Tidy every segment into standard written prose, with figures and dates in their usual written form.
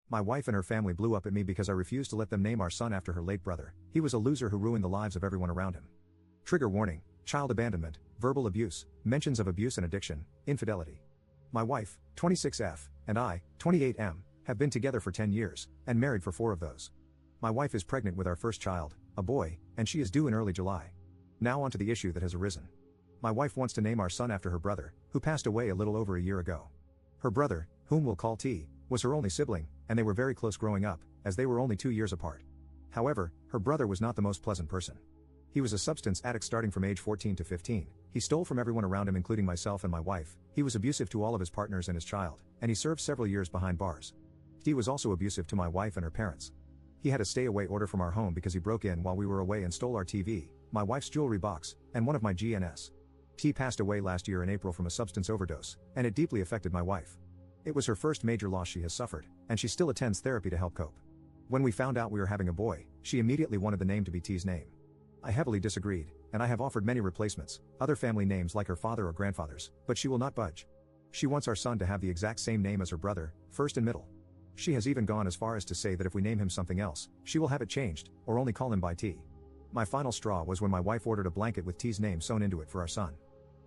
My wife and her family blew up at me because I refused to let them name our son after her late brother. He was a loser who ruined the lives of everyone around him. Trigger warning: child abandonment, verbal abuse, mentions of abuse and addiction, infidelity. My wife, 26F, and I, 28M, have been together for 10 years, and married for 4 of those. My wife is pregnant with our first child, a boy, and she is due in early July. Now on to the issue that has arisen. My wife wants to name our son after her brother, who passed away a little over a year ago. Her brother, whom we'll call T, was her only sibling, and they were very close growing up, as they were only 2 years apart. However, her brother was not the most pleasant person. He was a substance addict starting from age 14 to 15, he stole from everyone around him including myself and my wife, he was abusive to all of his partners and his child, and he served several years behind bars. T was also abusive to my wife and her parents. He had a stay-away order from our home because he broke in while we were away and stole our TV, my wife's jewelry box, and one of my GNS. T passed away last year in April from a substance overdose, and it deeply affected my wife. It was her first major loss she has suffered, and she still attends therapy to help cope. When we found out we were having a boy, she immediately wanted the name to be T's name. I heavily disagreed, and I have offered many replacements, other family names like her father or grandfather's, but she will not budge. She wants our son to have the exact same name as her brother, first and middle. She has even gone as far as to say that if we name him something else, she will have it changed, or only call him by T. My final straw was when my wife ordered a blanket with T's name sewn into it for our son.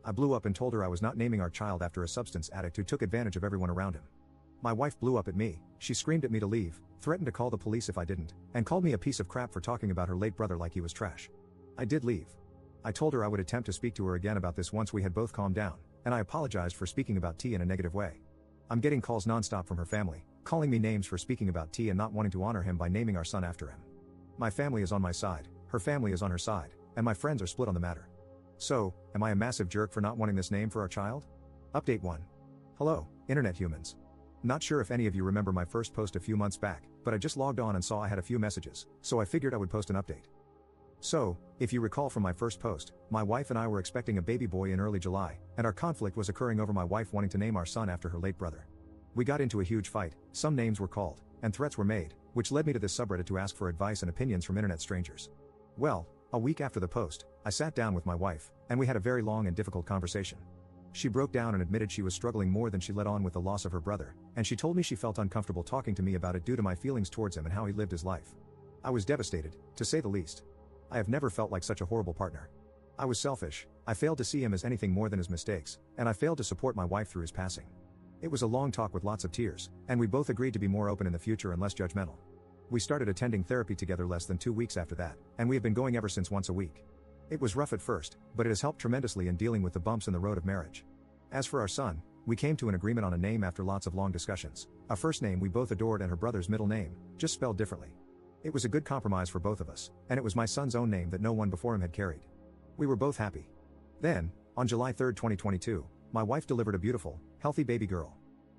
I blew up and told her I was not naming our child after a substance addict who took advantage of everyone around him. My wife blew up at me, she screamed at me to leave, threatened to call the police if I didn't, and called me a piece of crap for talking about her late brother like he was trash. I did leave. I told her I would attempt to speak to her again about this once we had both calmed down, and I apologized for speaking about T in a negative way. I'm getting calls nonstop from her family, calling me names for speaking about T and not wanting to honor him by naming our son after him. My family is on my side, her family is on her side, and my friends are split on the matter. So, am I a massive jerk for not wanting this name for our child? Update 1. Hello, internet humans. Not sure if any of you remember my first post a few months back, but I just logged on and saw I had a few messages, so I figured I would post an update. So, if you recall from my first post, my wife and I were expecting a baby boy in early July, and our conflict was occurring over my wife wanting to name our son after her late brother. We got into a huge fight, some names were called, and threats were made, which led me to this subreddit to ask for advice and opinions from internet strangers. Well, a week after the post, I sat down with my wife, and we had a very long and difficult conversation. She broke down and admitted she was struggling more than she let on with the loss of her brother, and she told me she felt uncomfortable talking to me about it due to my feelings towards him and how he lived his life. I was devastated, to say the least. I have never felt like such a horrible partner. I was selfish, I failed to see him as anything more than his mistakes, and I failed to support my wife through his passing. It was a long talk with lots of tears, and we both agreed to be more open in the future and less judgmental. We started attending therapy together less than 2 weeks after that, and we have been going ever since once a week. It was rough at first, but it has helped tremendously in dealing with the bumps in the road of marriage. As for our son, we came to an agreement on a name after lots of long discussions, a first name we both adored and her brother's middle name, just spelled differently. It was a good compromise for both of us, and it was my son's own name that no one before him had carried. We were both happy. Then, on July 3, 2022, my wife delivered a beautiful, healthy baby girl.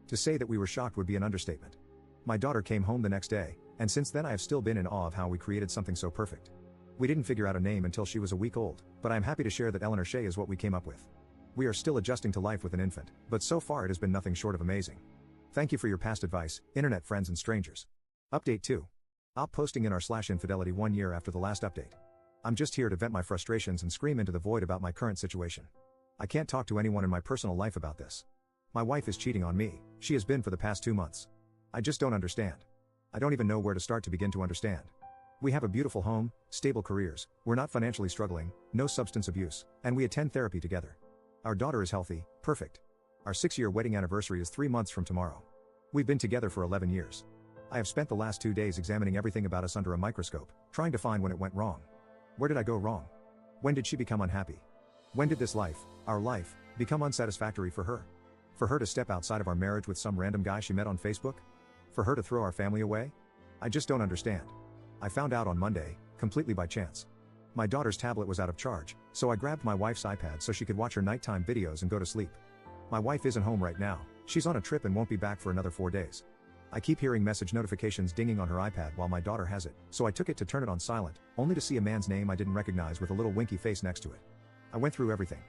To say that we were shocked would be an understatement. My daughter came home the next day, and since then I have still been in awe of how we created something so perfect. We didn't figure out a name until she was a week old, but I am happy to share that Eleanor Shea is what we came up with. We are still adjusting to life with an infant, but so far it has been nothing short of amazing. Thank you for your past advice, internet friends and strangers. Update 2. Op posting in r/infidelity 1 year after the last update. I'm just here to vent my frustrations and scream into the void about my current situation. I can't talk to anyone in my personal life about this. My wife is cheating on me, she has been for the past 2 months. I just don't understand. I don't even know where to start to begin to understand. We have a beautiful home, stable careers, we're not financially struggling, no substance abuse, and we attend therapy together. Our daughter is healthy, perfect. Our 6-year wedding anniversary is 3 months from tomorrow. We've been together for 11 years. I have spent the last 2 days examining everything about us under a microscope, trying to find when it went wrong. Where did I go wrong? When did she become unhappy? When did this life, our life, become unsatisfactory for her? For her to step outside of our marriage with some random guy she met on Facebook? For her to throw our family away? I just don't understand. I found out on Monday, completely by chance. My daughter's tablet was out of charge, so I grabbed my wife's iPad so she could watch her nighttime videos and go to sleep. My wife isn't home right now, she's on a trip and won't be back for another 4 days. I keep hearing message notifications dinging on her iPad while my daughter has it, so I took it to turn it on silent, only to see a man's name I didn't recognize with a little winky face next to it. I went through everything.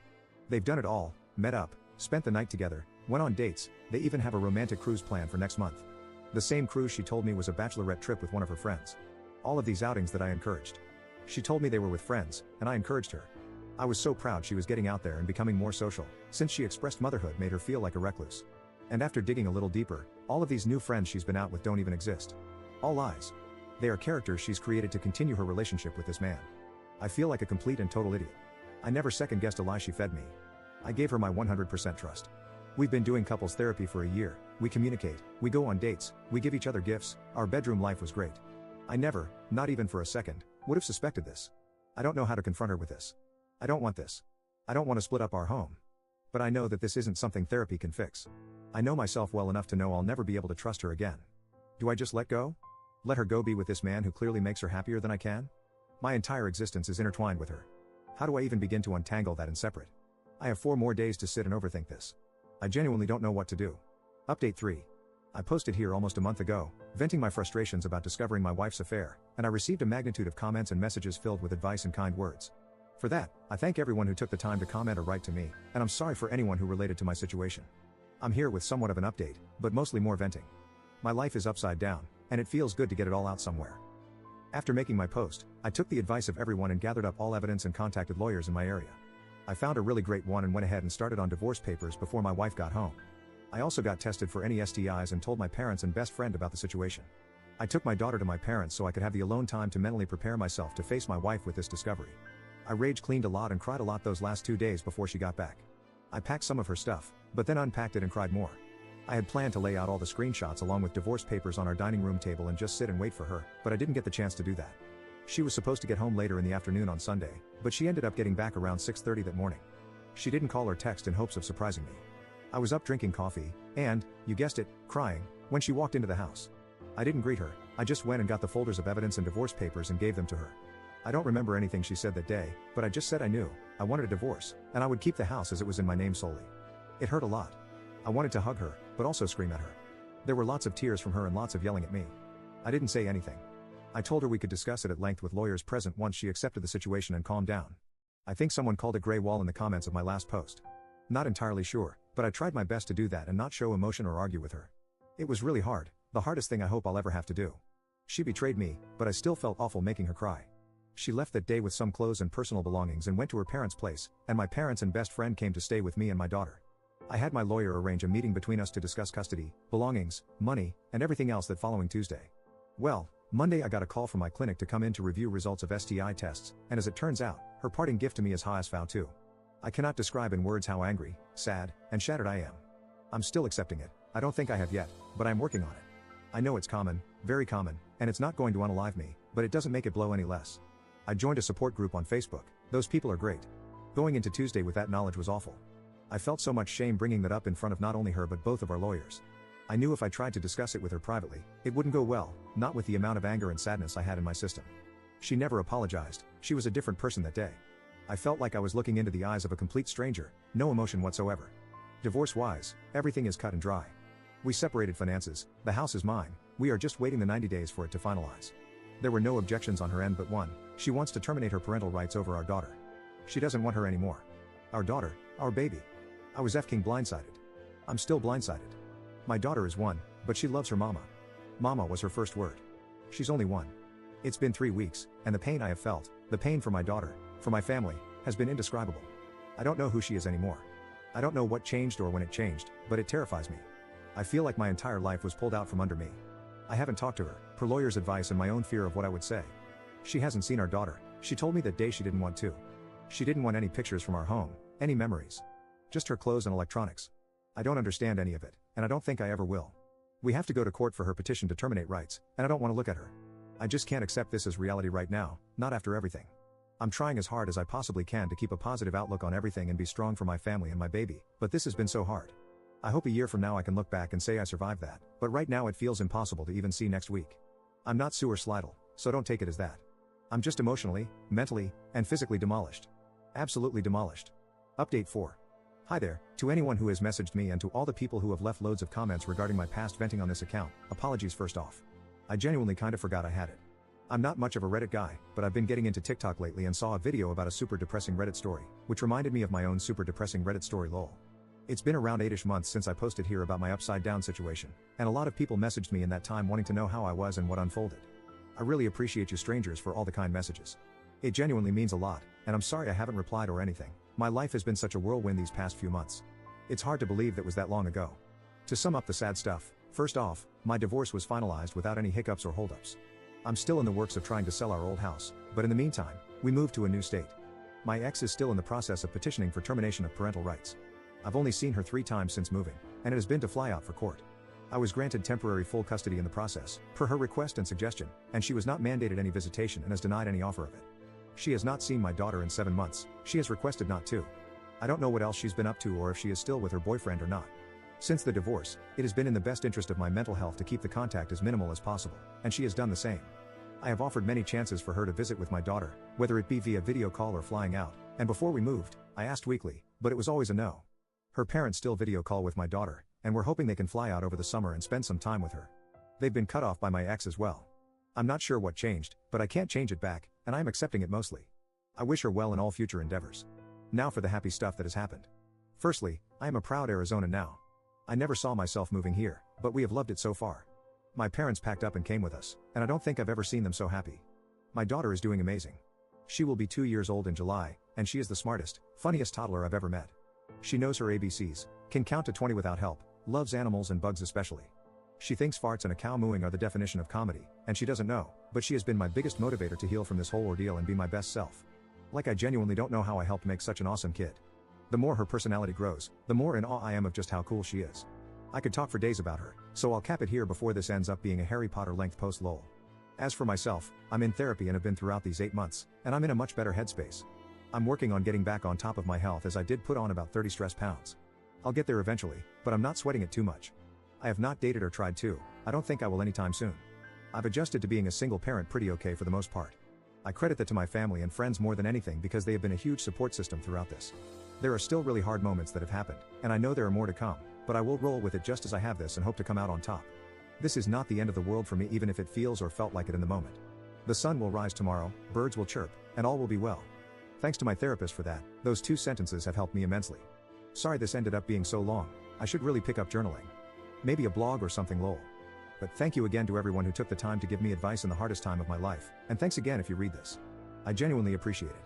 They've done it all, met up, spent the night together, went on dates, they even have a romantic cruise planned for next month. The same cruise she told me was a bachelorette trip with one of her friends. All of these outings that I encouraged. She told me they were with friends, and I encouraged her. I was so proud she was getting out there and becoming more social, since she expressed motherhood made her feel like a recluse. And after digging a little deeper, All of these new friends she's been out with don't even exist. All lies. They are characters she's created to continue her relationship with this man. I feel like a complete and total idiot. I never second-guessed a lie she fed me. I gave her my 100% trust. We've been doing couples therapy for a year, we communicate, we go on dates, we give each other gifts, our bedroom life was great. I never, not even for a second, would have suspected this. I don't know how to confront her with this. I don't want this. I don't want to split up our home. But I know that this isn't something therapy can fix. I know myself well enough to know I'll never be able to trust her again. Do I just let go? Let her go be with this man who clearly makes her happier than I can? My entire existence is intertwined with her. How do I even begin to untangle that and separate? I have 4 more days to sit and overthink this. I genuinely don't know what to do. Update 3. I posted here almost a month ago, venting my frustrations about discovering my wife's affair, and I received a magnitude of comments and messages filled with advice and kind words. For that, I thank everyone who took the time to comment or write to me, and I'm sorry for anyone who related to my situation. I'm here with somewhat of an update, but mostly more venting. My life is upside down, and it feels good to get it all out somewhere. After making my post, I took the advice of everyone and gathered up all evidence and contacted lawyers in my area. I found a really great one and went ahead and started on divorce papers before my wife got home. I also got tested for any STIs and told my parents and best friend about the situation. I took my daughter to my parents so I could have the alone time to mentally prepare myself to face my wife with this discovery. I rage cleaned a lot and cried a lot those last 2 days before she got back. I packed some of her stuff, but then unpacked it and cried more. I had planned to lay out all the screenshots along with divorce papers on our dining room table and just sit and wait for her, but I didn't get the chance to do that. She was supposed to get home later in the afternoon on Sunday, but she ended up getting back around 6:30 that morning. She didn't call or text in hopes of surprising me. I was up drinking coffee, and, you guessed it, crying, when she walked into the house. I didn't greet her, I just went and got the folders of evidence and divorce papers and gave them to her. I don't remember anything she said that day, but I just said I knew, I wanted a divorce, and I would keep the house as it was in my name solely. It hurt a lot. I wanted to hug her, but also scream at her. There were lots of tears from her and lots of yelling at me. I didn't say anything. I told her we could discuss it at length with lawyers present once she accepted the situation and calmed down. I think someone called it gray wall in the comments of my last post. Not entirely sure, but I tried my best to do that and not show emotion or argue with her. It was really hard, the hardest thing I hope I'll ever have to do. She betrayed me, but I still felt awful making her cry. She left that day with some clothes and personal belongings and went to her parents' place, and my parents and best friend came to stay with me and my daughter. I had my lawyer arrange a meeting between us to discuss custody, belongings, money, and everything else that following Tuesday. Well, Monday I got a call from my clinic to come in to review results of STI tests, and as it turns out, her parting gift to me is HSFAU too. I cannot describe in words how angry, sad, and shattered I am. I'm still accepting it, I don't think I have yet, but I'm working on it. I know it's common, very common, and it's not going to unalive me, but it doesn't make it blow any less. I joined a support group on Facebook, those people are great. Going into Tuesday with that knowledge was awful. I felt so much shame bringing that up in front of not only her but both of our lawyers. I knew if I tried to discuss it with her privately, it wouldn't go well, not with the amount of anger and sadness I had in my system. She never apologized, she was a different person that day. I felt like I was looking into the eyes of a complete stranger, no emotion whatsoever. Divorce-wise, everything is cut and dry. We separated finances, the house is mine, we are just waiting the 90 days for it to finalize. There were no objections on her end but one, she wants to terminate her parental rights over our daughter. She doesn't want her anymore. Our daughter, our baby. I was f***ing blindsided. I'm still blindsided. My daughter is 1, but she loves her mama. Mama was her first word. She's only 1. It's been 3 weeks, and the pain I have felt, the pain for my daughter, for my family, has been indescribable. I don't know who she is anymore. I don't know what changed or when it changed, but it terrifies me. I feel like my entire life was pulled out from under me. I haven't talked to her, per lawyer's advice and my own fear of what I would say. She hasn't seen our daughter, she told me that day she didn't want to. She didn't want any pictures from our home, any memories. Just her clothes and electronics. I don't understand any of it, and I don't think I ever will. We have to go to court for her petition to terminate rights, and I don't want to look at her. I just can't accept this as reality right now, not after everything. I'm trying as hard as I possibly can to keep a positive outlook on everything and be strong for my family and my baby, but this has been so hard. I hope a year from now I can look back and say I survived that, but right now it feels impossible to even see next week. I'm not suicidal, so don't take it as that. I'm just emotionally, mentally, and physically demolished. Absolutely demolished. Update 4. Hi there, to anyone who has messaged me and to all the people who have left loads of comments regarding my past venting on this account, apologies first off. I genuinely kinda forgot I had it. I'm not much of a Reddit guy, but I've been getting into TikTok lately and saw a video about a super depressing Reddit story, which reminded me of my own super depressing Reddit story lol. It's been around 8ish months since I posted here about my upside down situation, and a lot of people messaged me in that time wanting to know how I was and what unfolded. I really appreciate you strangers for all the kind messages. It genuinely means a lot, and I'm sorry I haven't replied or anything. My life has been such a whirlwind these past few months. It's hard to believe that was that long ago. To sum up the sad stuff, First off, my divorce was finalized without any hiccups or holdups. I'm still in the works of trying to sell our old house, but in the meantime, we moved to a new state. My ex is still in the process of petitioning for termination of parental rights. I've only seen her 3 times since moving, and it has been to fly out for court. I was granted temporary full custody in the process, per her request and suggestion, and she was not mandated any visitation and has denied any offer of it. She has not seen my daughter in 7 months, she has requested not to. I don't know what else she's been up to or if she is still with her boyfriend or not. Since the divorce, it has been in the best interest of my mental health to keep the contact as minimal as possible, and she has done the same. I have offered many chances for her to visit with my daughter, whether it be via video call or flying out, and before we moved, I asked weekly, but it was always a no. Her parents still video call with my daughter, and we're hoping they can fly out over the summer and spend some time with her. They've been cut off by my ex as well. I'm not sure what changed, but I can't change it back, and I am accepting it mostly. I wish her well in all future endeavors. Now for the happy stuff that has happened. Firstly, I am a proud Arizonan now. I never saw myself moving here, but we have loved it so far. My parents packed up and came with us, and I don't think I've ever seen them so happy. My daughter is doing amazing. She will be 2 years old in July, and she is the smartest, funniest toddler I've ever met. She knows her ABCs, can count to 20 without help, loves animals and bugs especially. She thinks farts and a cow mooing are the definition of comedy, and she doesn't know, but she has been my biggest motivator to heal from this whole ordeal and be my best self. Like I genuinely don't know how I helped make such an awesome kid. The more her personality grows, the more in awe I am of just how cool she is. I could talk for days about her, so I'll cap it here before this ends up being a Harry Potter length post lol. As for myself, I'm in therapy and have been throughout these 8 months, and I'm in a much better headspace. I'm working on getting back on top of my health as I did put on about 30 stress pounds. I'll get there eventually, but I'm not sweating it too much. I have not dated or tried to, I don't think I will anytime soon. I've adjusted to being a single parent pretty okay for the most part. I credit that to my family and friends more than anything because they have been a huge support system throughout this. There are still really hard moments that have happened, and I know there are more to come, but I will roll with it just as I have this and hope to come out on top. This is not the end of the world for me even if it feels or felt like it in the moment. The sun will rise tomorrow, birds will chirp, and all will be well. Thanks to my therapist for that, those 2 sentences have helped me immensely. Sorry this ended up being so long, I should really pick up journaling. Maybe a blog or something lol. But thank you again to everyone who took the time to give me advice in the hardest time of my life, and thanks again if you read this. I genuinely appreciate it.